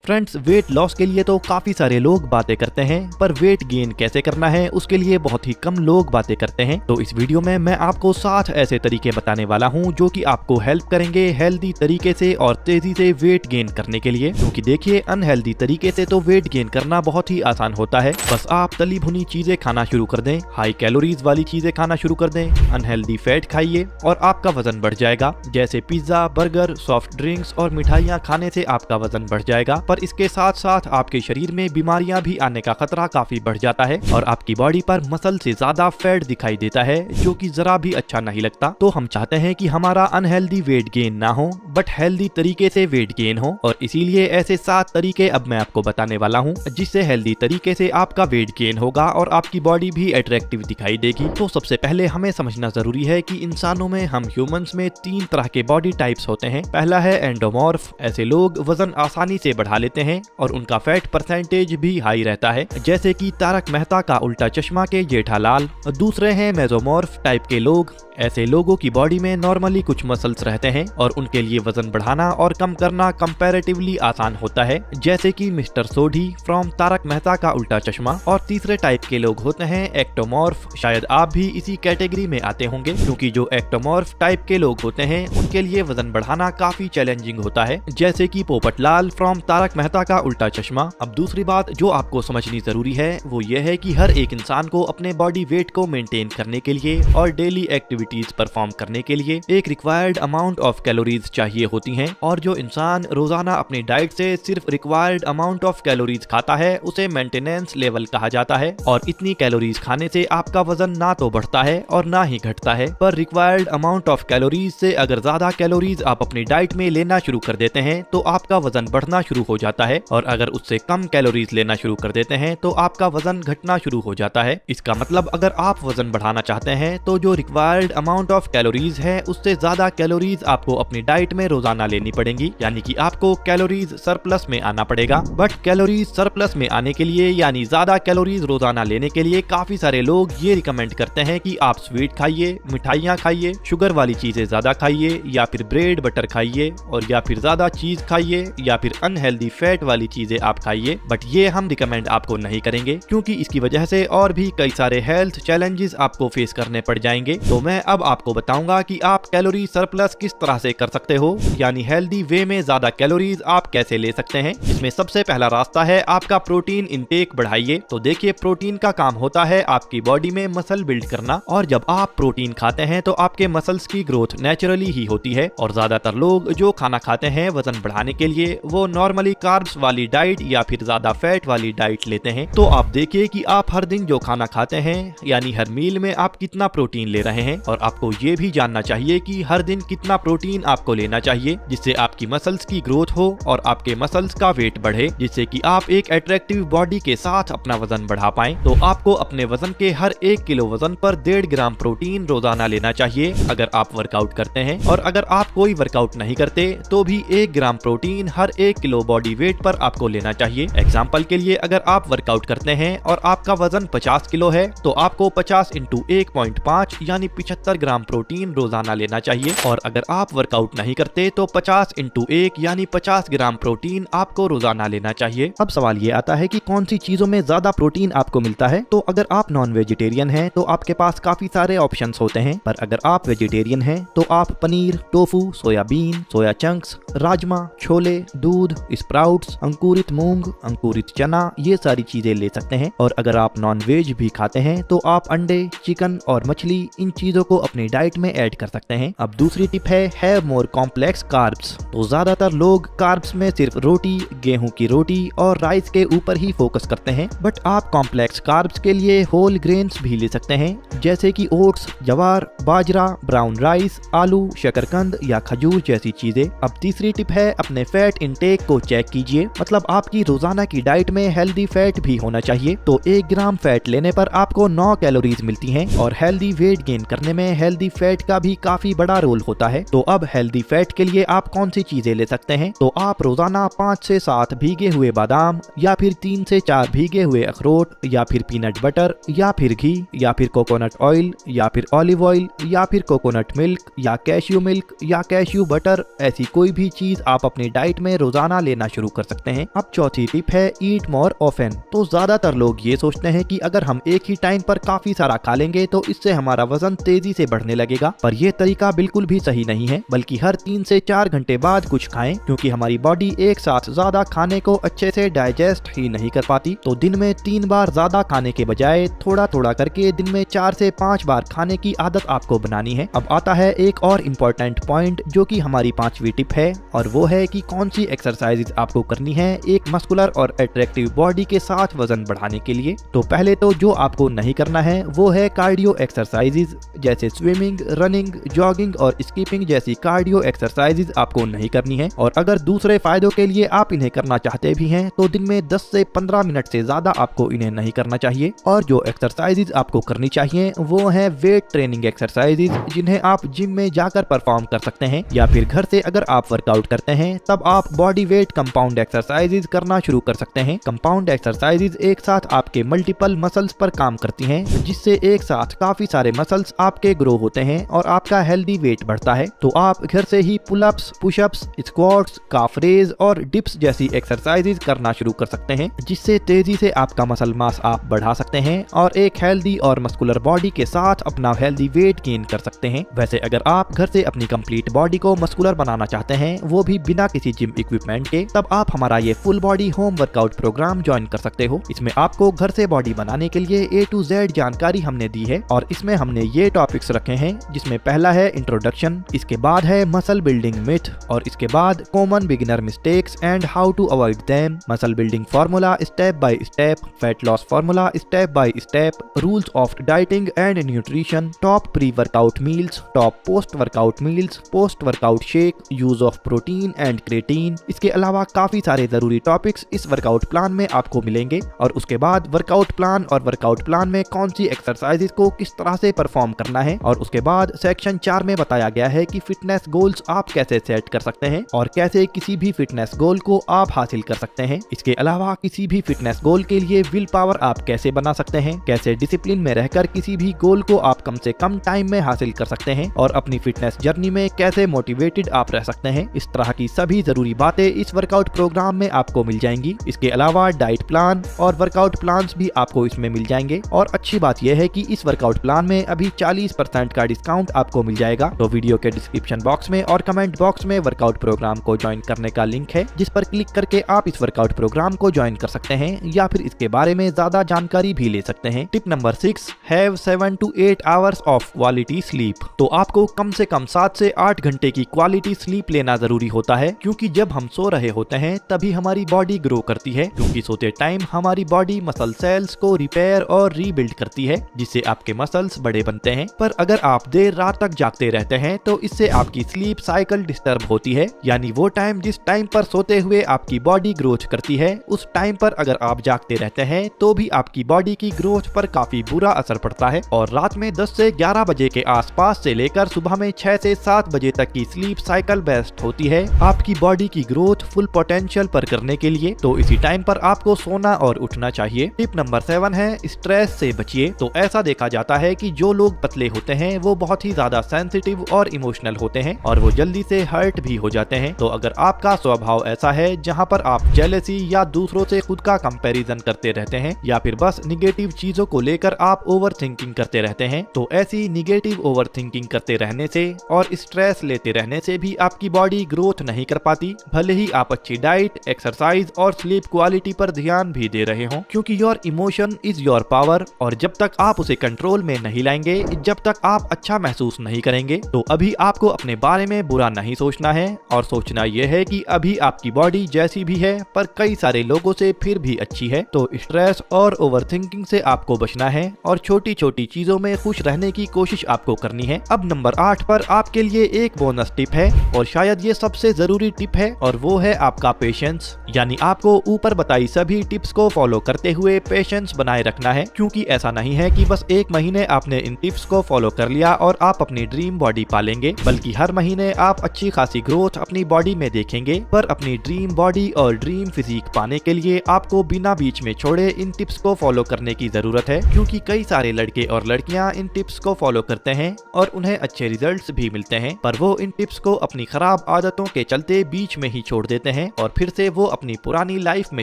Friends, weight loss के लिए तो काफी सारे लोग बातें करते हैं, पर वेट गेन कैसे करना है उसके लिए बहुत ही कम लोग बातें करते हैं। तो इस वीडियो में मैं आपको 7 ऐसे तरीके बताने वाला हूं जो कि आपको हेल्प करेंगे हेल्दी तरीके से और तेजी से वेट गेन करने के लिए। क्योंकि देखिए, अनहेल्दी तरीके से तो वेट गेन करना बहुत ही आसान होता है। बस आप तली भुनी चीजें खाना शुरू कर दें, हाई कैलोरीज वाली चीजें खाना शुरू कर दें, अनहेल्दी फैट खाइए और आपका वजन बढ़ जाएगा। जैसे पिज्जा, बर्गर, सॉफ्ट ड्रिंक्स और मिठाइयाँ खाने से आपका वजन बढ़ जाएगा। पर इसके साथ साथ आपके शरीर में बीमारियां भी आने का खतरा काफी बढ़ जाता है और आपकी बॉडी पर मसल से ज्यादा फैट दिखाई देता है, जो कि जरा भी अच्छा नहीं लगता। तो हम चाहते हैं कि हमारा अनहेल्दी वेट गेन ना हो, बट हेल्दी तरीके से वेट गेन हो। और इसीलिए ऐसे 7 तरीके अब मैं आपको बताने वाला हूँ, जिससे हेल्दी तरीके से आपका वेट गेन होगा और आपकी बॉडी भी अट्रैक्टिव दिखाई देगी। तो सबसे पहले हमें समझना जरूरी है कि इंसानों में, हम ह्यूमंस में 3 तरह के बॉडी टाइप्स होते हैं। पहला है एंडोमॉर्फ। ऐसे लोग वजन आसानी से बढ़ा लेते हैं और उनका फैट परसेंटेज भी हाई रहता है, जैसे कि तारक मेहता का उल्टा चश्मा के जेठालाल। दूसरे हैं मेसोमॉर्फ टाइप के लोग। ऐसे लोगों की बॉडी में नॉर्मली कुछ मसल्स रहते हैं और उनके लिए वजन बढ़ाना और कम करना कंपैरेटिवली आसान होता है, जैसे कि मिस्टर सोढी फ्रॉम तारक मेहता का उल्टा चश्मा। और तीसरे टाइप के लोग होते हैं एक्टोमॉर्फ। शायद आप भी इसी कैटेगरी में आते होंगे, क्योंकि जो एक्टोमॉर्फ टाइप के लोग होते हैं उनके लिए वजन बढ़ाना काफी चैलेंजिंग होता है, जैसे कि पोपटलाल फ्रॉम तारक मेहता का उल्टा चश्मा। अब दूसरी बात जो आपको समझनी जरूरी है वो ये है कि हर एक इंसान को अपने बॉडी वेट को मेंटेन करने के लिए और डेली एक्टिविटीज परफॉर्म करने के लिए एक रिक्वायर्ड अमाउंट ऑफ कैलोरीज चाहिए होती हैं। और जो इंसान रोजाना अपनी डाइट से सिर्फ रिक्वायर्ड अमाउंट ऑफ कैलोरीज खाता है उसे मेंटेनेंस लेवल कहा जाता है। और इतनी कैलोरीज खाने से आपका वजन ना तो बढ़ता है और ना ही घटता है। पर रिक्वायर्ड अमाउंट ऑफ कैलोरीज से अगर ज्यादा कैलोरीज आप अपनी डाइट में लेना शुरू कर देते हैं तो आपका वजन बढ़ना शुरू हो जाता है, और अगर उससे कम कैलोरीज लेना शुरू कर देते हैं तो आपका वजन घटना शुरू हो जाता है। इसका मतलब अगर आप वजन बढ़ाना चाहते हैं तो जो रिक्वायर्ड अमाउंट ऑफ कैलोरीज है उससे ज्यादा कैलोरीज आपको अपनी डाइट में रोजाना लेनी पड़ेंगी, यानी कि आपको कैलोरीज सरप्लस में आना पड़ेगा। बट कैलोरीज सरप्लस में आने के लिए, यानी ज्यादा कैलोरीज रोजाना लेने के लिए, काफी सारे लोग ये रिकमेंड करते हैं कि आप स्वीट खाइए, मिठाइयाँ खाइए, शुगर वाली चीजें ज्यादा खाइए, या फिर ब्रेड बटर खाइए, और या फिर ज्यादा चीज खाइए, या फिर अनहेल्दी फैट वाली चीजें आप खाइए। बट ये हम रिकमेंड आपको नहीं करेंगे, क्योंकि इसकी वजह से और भी कई सारे हेल्थ चैलेंजेस आपको फेस करने पड़ जाएंगे। तो मैं अब आपको बताऊंगा कि आप कैलोरी सरप्लस किस तरह से कर सकते हो, यानी हेल्दी वे में ज्यादा कैलोरीज आप कैसे ले सकते हैं। इसमें सबसे पहला रास्ता है आपका प्रोटीन इंटेक बढ़ाइए। तो देखिए, प्रोटीन का काम होता है आपकी बॉडी में मसल बिल्ड करना, और जब आप प्रोटीन खाते हैं तो आपके मसल्स की ग्रोथ नेचुरली ही होती है। और ज्यादातर लोग जो खाना खाते हैं वजन बढ़ाने के लिए, वो नॉर्मली कार्ब्स वाली डाइट या फिर ज्यादा फैट वाली डाइट लेते हैं। तो आप देखिए कि आप हर दिन जो खाना खाते हैं, यानी हर मील में आप कितना प्रोटीन ले रहे हैं। और आपको ये भी जानना चाहिए कि हर दिन कितना प्रोटीन आपको लेना चाहिए, जिससे आपकी मसल्स की ग्रोथ हो और आपके मसल्स का वेट बढ़े, जिससे कि आप एक अट्रैक्टिव बॉडी के साथ अपना वजन बढ़ा पाएं। तो आपको अपने वजन के हर 1 किलो वजन पर 1.5 ग्राम प्रोटीन रोजाना लेना चाहिए अगर आप वर्कआउट करते हैं। और अगर आप कोई वर्कआउट नहीं करते तो भी 1 ग्राम प्रोटीन हर 1 किलो बॉडी वेट पर आपको लेना चाहिए। एग्जाम्पल के लिए, अगर आप वर्कआउट करते हैं और आपका वजन 50 किलो है तो आपको 50 × 1.5 यानी 75 ग्राम प्रोटीन रोजाना लेना चाहिए। और अगर आप वर्कआउट नहीं करते तो 50 × 1 यानी 50 ग्राम प्रोटीन आपको रोजाना लेना चाहिए। अब सवाल ये आता है कि कौन सी चीजों में ज्यादा प्रोटीन आपको मिलता है। तो अगर आप नॉन वेजिटेरियन हैं तो आपके पास काफी सारे ऑप्शंस होते हैं, पर अगर आप वेजिटेरियन हैं तो आप paneer, tofu, soybean, soya chunks, rajma, chole, दूध, स्प्राउट्स, अंकुरित मूंग, अंकुरित चना, ये सारी चीजें ले सकते हैं। और अगर आप नॉन वेज भी खाते हैं तो आप अंडे, चिकन और मछली, इन चीजों को अपनी डाइट में ऐड कर सकते हैं। अब दूसरी टिप है हैव मोर कॉम्प्लेक्स कार्ब्स। तो ज्यादातर लोग कार्ब्स में सिर्फ रोटी, गेहूं की रोटी और राइस के ऊपर ही फोकस करते हैं, बट आप कॉम्प्लेक्स कार्ब्स के लिए होल ग्रेन्स भी ले सकते हैं, जैसे कि ओट्स, जवार, बाजरा, ब्राउन राइस, आलू, शकरकंद या खजूर जैसी चीजें। अब तीसरी टिप है अपने फैट इंटेक को चेक कीजिए, मतलब आपकी रोजाना की डाइट में हेल्दी फैट भी होना चाहिए। तो 1 ग्राम फैट लेने पर आपको 9 कैलोरीज मिलती हैं, और हेल्दी वेट गेन करने में हेल्दी फैट का भी काफी बड़ा रोल होता है। तो अब हेल्दी फैट के लिए आप कौन सी चीजें ले सकते हैं। तो आप रोजाना 5 से 7 भीगे हुए बादाम, या फिर 3 से 4 भीगे हुए अखरोट, या फिर पीनट बटर, या फिर घी, या फिर कोकोनट ऑयल, या फिर ऑलिव ऑयल, या फिर कोकोनट मिल्क, या कैश्यू मिल्क, या कैश्यू बटर, ऐसी कोई भी चीज आप अपनी डाइट में रोजाना लेना शुरू कर सकते हैं। अब चौथी टिप है ईट मोर ऑफन। तो ज्यादातर लोग ये सोचते हैं कि अगर हम एक ही टाइम पर काफी सारा खा लेंगे तो इससे हमारा वजन तेजी से बढ़ने लगेगा, पर यह तरीका बिल्कुल भी सही नहीं है। बल्कि हर 3 से 4 घंटे बाद कुछ खाएं, क्योंकि हमारी बॉडी एक साथ ज्यादा खाने को अच्छे से डाइजेस्ट ही नहीं कर पाती। तो दिन में 3 बार ज्यादा खाने के बजाय थोड़ा थोड़ा करके दिन में 4 से 5 बार खाने की आदत आपको बनानी है। अब आता है एक और इम्पोर्टेंट पॉइंट जो कि हमारी 5वीं टिप है, और वो है कि कौन सी एक्सरसाइजेज आपको करनी है एक मस्कुलर और अट्रैक्टिव बॉडी के साथ वजन बढ़ाने के लिए। तो पहले तो जो आपको नहीं करना है वो है कार्डियो एक्सरसाइजेज, जैसे स्विमिंग, रनिंग, जॉगिंग और स्कीपिंग जैसी कार्डियो एक्सरसाइजेज आपको नहीं करनी है। और अगर दूसरे फायदों के लिए आप इन्हें करना चाहते भी हैं तो दिन में 10 से 15 मिनट से ज्यादा आपको इन्हें नहीं करना चाहिए। और जो एक्सरसाइजेज आपको करनी चाहिए वो है वेट ट्रेनिंग एक्सरसाइजेज, जिन्हें आप जिम में जाकर परफॉर्म कर सकते हैं, या फिर घर से अगर आप वर्कआउट करते हैं तब आप बॉडी वेट कंपाउंड एक्सरसाइजेज करना शुरू कर सकते हैं। कंपाउंड एक्सरसाइजेज एक साथ आपके मल्टीपल मसल्स पर काम करती हैं, जिससे एक साथ काफी सारे मसल्स आपके ग्रो होते हैं और आपका हेल्दी वेट बढ़ता है। तो आप घर से ही पुलअप्स, पुशअप्स, स्क्वाट्स, काफ रेज और डिप्स जैसी एक्सरसाइजेज करना शुरू कर सकते हैं, जिससे तेजी से आपका मसल मास आप बढ़ा सकते हैं और एक हेल्दी और मस्कुलर बॉडी के साथ अपना हेल्दी वेट गेन कर सकते हैं। वैसे अगर आप घर से अपनी कंप्लीट बॉडी को मस्कुलर बनाना चाहते हैं, वो भी बिना किसी जिम इक्विपमेंट के, तब आप हमारा ये full body home workout programme join कर सकते हो। इसमें आपको घर से बॉडी बनाने के लिए A to Z जानकारी हमने दी है, और इसमें हमने ये टॉपिक्स रखे हैं, जिसमें पहला है इंट्रोडक्शन, इसके बाद है मसल बिल्डिंग मिथ, और इसके बाद common beginner mistakes and how to avoid them, muscle building formula step by step, fat loss formula step by step, rules of dieting and nutrition, top pre workout meals, top post workout meals, post workout shake, use of protein and creatine. इसके अलावा काफी सारे जरूरी topics इस workout plan में आपको मिलेंगे। और उसके बाद वर्कआउट प्लान और वर्कआउट प्लान में कौन सी एक्सरसाइजेज को किस तरह से परफॉर्म करना है। और उसके बाद सेक्शन 4 में बताया गया है कि फिटनेस गोल्स आप कैसे सेट कर सकते हैं और कैसे किसी भी फिटनेस गोल को आप हासिल कर सकते हैं। इसके अलावा किसी भी फिटनेस गोल के लिए विल पावर आप कैसे बना सकते हैं, कैसे डिसिप्लिन में रहकर किसी भी गोल को आप कम से कम टाइम में हासिल कर सकते हैं, और अपनी फिटनेस जर्नी में कैसे मोटिवेटेड आप रह सकते हैं। इस तरह की सभी जरूरी बातें इस वर्कआउट प्रोग्राम में आपको मिल जाएंगी। इसके अलावा डाइट प्लान और वर्कआउट प्लान्स भी आपको इसमें मिल जाएंगे। और अच्छी बात यह है कि इस वर्कआउट प्लान में अभी 40% का डिस्काउंट आपको मिल जाएगा। तो वीडियो के डिस्क्रिप्शन बॉक्स में और कमेंट बॉक्स में वर्कआउट प्रोग्राम को ज्वाइन करने का लिंक है, जिस पर क्लिक करके आप इस वर्कआउट प्रोग्राम को ज्वाइन कर सकते हैं, या फिर इसके बारे में ज्यादा जानकारी भी ले सकते हैं। Tip number 6, have 7 to 8 hours of quality sleep. तो आपको कम से कम 7 से 8 घंटे की क्वालिटी स्लीप लेना जरूरी होता है, क्योंकि जब हम सो रहे होते हैं तभी हमारी बॉडी ग्रो करती है, क्योंकि सोते टाइम हमारी बॉडी मसल सेल्स को रिपेयर और रीबिल्ड करती है, जिससे आपके मसल्स बड़े बनते हैं। पर अगर आप देर रात तक जागते रहते हैं तो इससे आपकी स्लीप साइकिल डिस्टर्ब होती है, यानी वो टाइम जिस टाइम पर सोते हुए आपकी बॉडी ग्रोथ करती है, उस टाइम पर अगर आप जागते रहते हैं तो भी आपकी बॉडी की ग्रोथ पर काफी बुरा असर पड़ता है। और रात में 10 से 11 बजे के आसपास से लेकर सुबह में 6 से 7 बजे तक की स्लीप साइकिल बेस्ट होती है आपकी बॉडी की ग्रोथ फुल पोटेंशियल पर करने के लिए। तो इसी टाइम पर आपको सोना और उठना चाहिए। टिप नंबर 7 है स्ट्रेस से बचिए। तो ऐसा देखा जाता है कि जो लोग पतले होते हैं वो बहुत ही ज्यादा सेंसिटिव और इमोशनल होते हैं, और वो जल्दी से हर्ट भी हो जाते हैं। तो अगर आपका स्वभाव ऐसा है जहाँ पर आप जेलसी या दूसरों से खुद का कंपैरिजन करते रहते हैं, या फिर बस निगेटिव चीजों को लेकर आप ओवर थिंकिंग करते रहते हैं, तो ऐसी निगेटिव ओवर थिंकिंग करते रहने से और स्ट्रेस लेते रहने से भी आपकी बॉडी ग्रोथ नहीं कर पाती, भले ही आप अच्छी डाइट, एक्सरसाइज और स्लीप क्वालिटी पर ध्यान भी दे रहे हो, क्योंकि your emotion is your power. और जब तक आप उसे कंट्रोल में नहीं लाएंगे, जब तक आप अच्छा महसूस नहीं करेंगे, तो अभी आपको अपने बारे में बुरा नहीं सोचना है, और सोचना यह है कि अभी आपकी बॉडी जैसी भी है पर कई सारे लोगों से फिर भी अच्छी है। तो स्ट्रेस और ओवरथिंकिंग से आपको बचना है और छोटी छोटी चीजों में खुश रहने की कोशिश आपको करनी है। अब नंबर 8 पर आपके लिए एक बोनस टिप है, और शायद ये सबसे जरूरी टिप है, और वो है आपका पेशेंस। यानी आपको ऊपर बताई सभी टिप्स को फॉलो करते हुए पेशेंस बनाए रखना है, क्योंकि ऐसा नहीं है कि बस एक महीने आपने इन टिप्स को फॉलो कर लिया और आप अपनी ड्रीम बॉडी पालेंगे, बल्कि हर महीने आप अच्छी खासी ग्रोथ अपनी बॉडी में देखेंगे। पर अपनी ड्रीम बॉडी और ड्रीम फिजिक पाने के लिए आपको बिना बीच में छोड़े इन टिप्स को फॉलो करने की जरूरत है, क्योंकि कई सारे लड़के और लड़कियां इन टिप्स को फॉलो करते हैं और उन्हें अच्छे रिजल्ट्स भी मिलते हैं, पर वो इन टिप्स को अपनी खराब आदतों के चलते बीच में ही छोड़ देते हैं हैं और फिर से वो अपनी पुरानी लाइफ में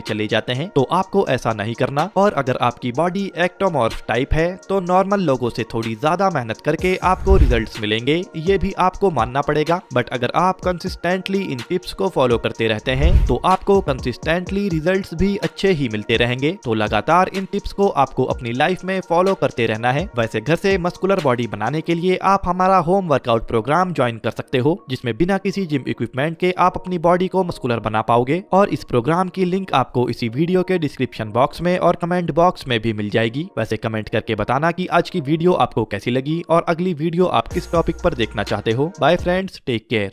चले जाते हैं। तो आपको ऐसा नहीं करना। और अगर आपकी बॉडी एक्टोमॉर्फ टाइप है तो नॉर्मल लोगों से थोड़ी ज्यादा मेहनत करके आपको रिजल्ट्स मिलेंगे, ये भी आपको मानना पड़ेगा। बट अगर आप कंसिस्टेंटली इन टिप्स को फॉलो करते रहते हैं तो आपको कंसिस्टेंटली रिजल्ट्स भी अच्छे ही मिलते रहेंगे। तो लगातार इन टिप्स को आपको अपनी लाइफ में फॉलो करते रहना है। वैसे घर से मस्कुलर बॉडी बनाने के लिए आप हमारा होम वर्कआउट प्रोग्राम ज्वाइन कर सकते हो, जिसमें बिना किसी जिम इक्विपमेंट के आप अपनी बॉडी को मस्कुलर बना पाओगे। और इस प्रोग्राम की लिंक आपको इसी वीडियो के डिस्क्रिप्शन बॉक्स में और कमेंट बॉक्स में भी मिल जाएगी। वैसे कमेंट करके बताना कि आज की वीडियो आपको कैसी लगी और अगली वीडियो आप किस टॉपिक पर देखना चाहते हो। Bye friends, take care.